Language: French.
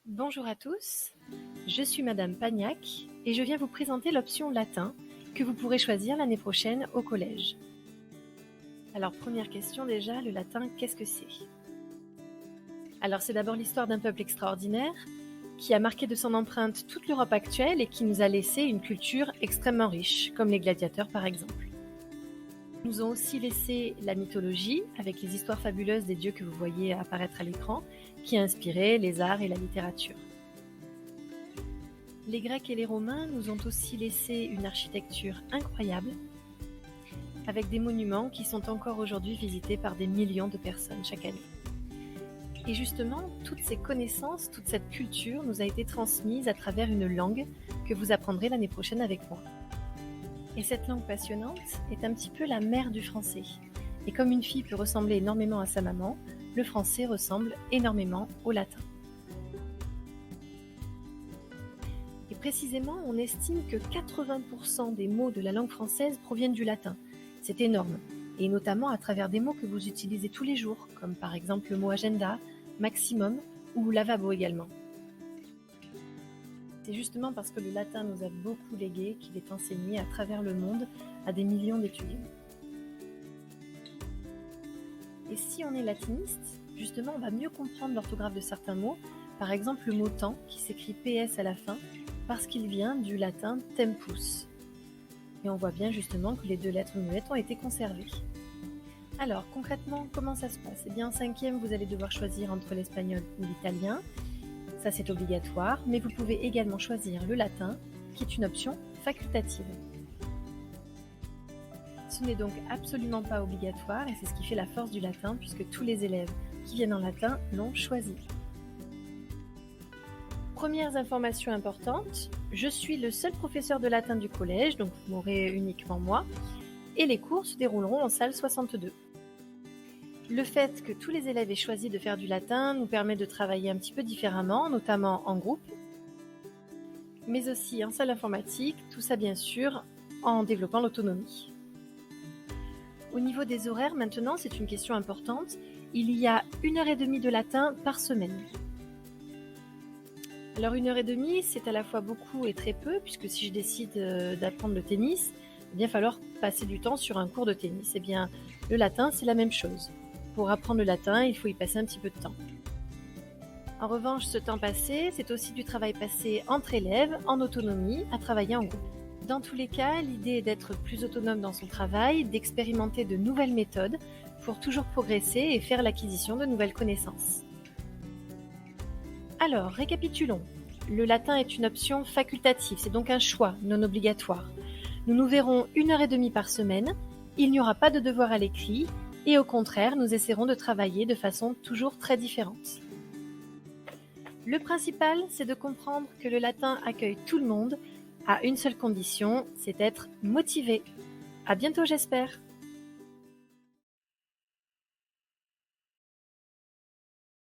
Bonjour à tous, je suis Madame Pagnac et je viens vous présenter l'option latin que vous pourrez choisir l'année prochaine au collège. Alors première question déjà, le latin, qu'est-ce que c'est? Alors c'est d'abord l'histoire d'un peuple extraordinaire qui a marqué de son empreinte toute l'Europe actuelle et qui nous a laissé une culture extrêmement riche, comme les gladiateurs par exemple. Ils nous ont aussi laissé la mythologie, avec les histoires fabuleuses des dieux que vous voyez apparaître à l'écran, qui a inspiré les arts et la littérature. Les Grecs et les Romains nous ont aussi laissé une architecture incroyable, avec des monuments qui sont encore aujourd'hui visités par des millions de personnes chaque année. Et justement, toutes ces connaissances, toute cette culture nous a été transmise à travers une langue que vous apprendrez l'année prochaine avec moi. Et cette langue passionnante est un petit peu la mère du français. Et comme une fille peut ressembler énormément à sa maman, le français ressemble énormément au latin. Et précisément, on estime que 80% des mots de la langue française proviennent du latin. C'est énorme, et notamment à travers des mots que vous utilisez tous les jours, comme par exemple le mot agenda, maximum ou lavabo également. C'est justement parce que le latin nous a beaucoup légué qu'il est enseigné à travers le monde à des millions d'étudiants. Et si on est latiniste, justement on va mieux comprendre l'orthographe de certains mots, par exemple le mot temps qui s'écrit PS à la fin, parce qu'il vient du latin tempus. Et on voit bien justement que les deux lettres muettes ont été conservées. Alors concrètement, comment ça se passe? Eh bien en 5e, vous allez devoir choisir entre l'espagnol ou l'italien. Ça c'est obligatoire, mais vous pouvez également choisir le latin, qui est une option facultative. Ce n'est donc absolument pas obligatoire et c'est ce qui fait la force du latin puisque tous les élèves qui viennent en latin l'ont choisi. Premières informations importantes, je suis le seul professeur de latin du collège, donc vous m'aurez uniquement moi, et les cours se dérouleront en salle 62. Le fait que tous les élèves aient choisi de faire du latin nous permet de travailler un petit peu différemment, notamment en groupe, mais aussi en salle informatique, tout ça bien sûr en développant l'autonomie. Au niveau des horaires maintenant, c'est une question importante, il y a 1h30 de latin par semaine. Alors 1h30, c'est à la fois beaucoup et très peu, puisque si je décide d'apprendre le tennis, il va falloir passer du temps sur un cours de tennis. Eh bien, le latin, c'est la même chose. Pour apprendre le latin, il faut y passer un petit peu de temps. En revanche, ce temps passé, c'est aussi du travail passé entre élèves, en autonomie, à travailler en groupe. Dans tous les cas, l'idée est d'être plus autonome dans son travail, d'expérimenter de nouvelles méthodes pour toujours progresser et faire l'acquisition de nouvelles connaissances. Alors, récapitulons. Le latin est une option facultative, c'est donc un choix non obligatoire. Nous nous verrons 1h30 par semaine, il n'y aura pas de devoir à l'écrit, et au contraire, nous essaierons de travailler de façon toujours très différente. Le principal, c'est de comprendre que le latin accueille tout le monde, à une seule condition, c'est d'être motivé. À bientôt j'espère.